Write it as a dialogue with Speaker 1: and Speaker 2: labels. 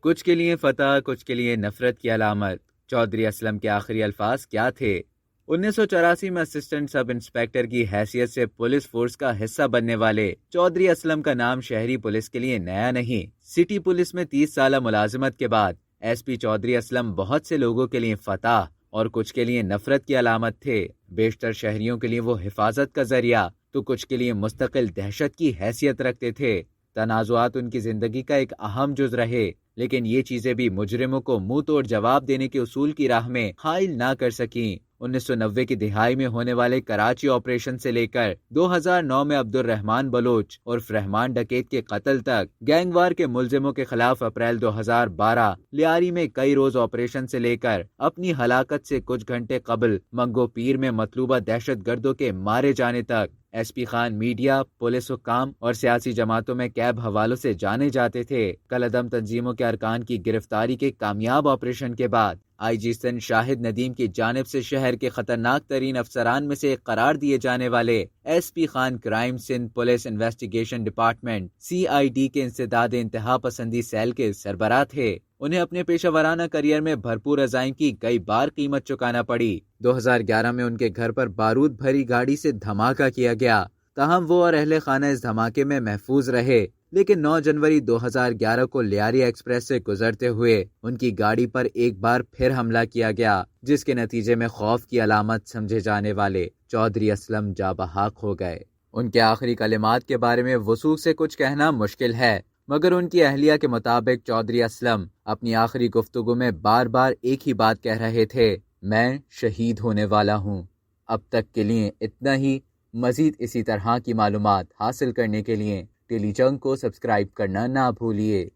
Speaker 1: کچھ کے لیے فتح، کچھ کے لیے نفرت کی علامت۔ چودھری اسلم کے آخری الفاظ کیا تھے؟ 1984 میں اسسٹنٹ سب انسپیکٹر کی حیثیت سے پولیس فورس کا حصہ بننے والے چودھری اسلم کا نام شہری پولیس کے لیے نیا نہیں۔ سٹی پولیس میں 30 سالہ ملازمت کے بعد ایس پی چودھری اسلم بہت سے لوگوں کے لیے فتح اور کچھ کے لیے نفرت کی علامت تھے۔ بیشتر شہریوں کے لیے وہ حفاظت کا ذریعہ تو کچھ کے لیے مستقل دہشت کی حیثیت رکھتے تھے۔ تنازعات ان کی زندگی کا ایک اہم جز رہے، لیکن یہ چیزیں بھی مجرموں کو منہ توڑ جواب دینے کے اصول کی راہ میں حائل نہ کر سکیں۔ 1990 کی دہائی میں ہونے والے کراچی آپریشن سے لے کر 2009 میں عبد الرحمان بلوچ اور رحمان ڈکیت کے قتل تک، گینگ وار کے ملزموں کے خلاف اپریل 2012 لیاری میں کئی روز آپریشن سے لے کر اپنی ہلاکت سے کچھ گھنٹے قبل منگو پیر میں مطلوبہ دہشت گردوں کے مارے جانے تک، S P Khan media, police حکام اور سیاسی جماعتوں میں کیب حوالوں سے جانے جاتے تھے۔ کالعدم تنظیموں کے ارکان کی گرفتاری کے کامیاب آپریشن کے بعد آئی جی سندھ شاہد ندیم کی جانب سے شہر کے خطرناک ترین افسران میں سے ایک قرار دیے جانے والے S P Khan crime Sindh police investigation department CID کے انسداد انتہا پسندی سیل کے سربراہ تھے۔ انہیں اپنے پیشہ ورانہ کریئر میں بھرپور عزائم کی کئی بار قیمت چکانا پڑی۔ 2011 میں ان کے گھر پر بارود بھری گاڑی سے دھماکہ کیا گیا، تاہم وہ اور اہل خانہ اس دھماکے میں محفوظ رہے، لیکن 9 جنوری 2011 کو لیاری ایکسپریس سے گزرتے ہوئے ان کی گاڑی پر ایک بار پھر حملہ کیا گیا، جس کے نتیجے میں خوف کی علامت سمجھے جانے والے چودھری اسلم جاں بحق ہو گئے۔ ان کے آخری کلمات کے بارے میں وثوق سے کچھ کہنا مشکل ہے، مگر ان کی اہلیہ کے مطابق چودھری اسلم اپنی آخری گفتگو میں بار بار ایک ہی بات کہہ رہے تھے: میں شہید ہونے والا ہوں۔ اب تک کے لیے اتنا ہی۔ مزید اسی طرح کی معلومات حاصل کرنے کے لیے ٹیلی چنک کو سبسکرائب کرنا نہ بھولیے۔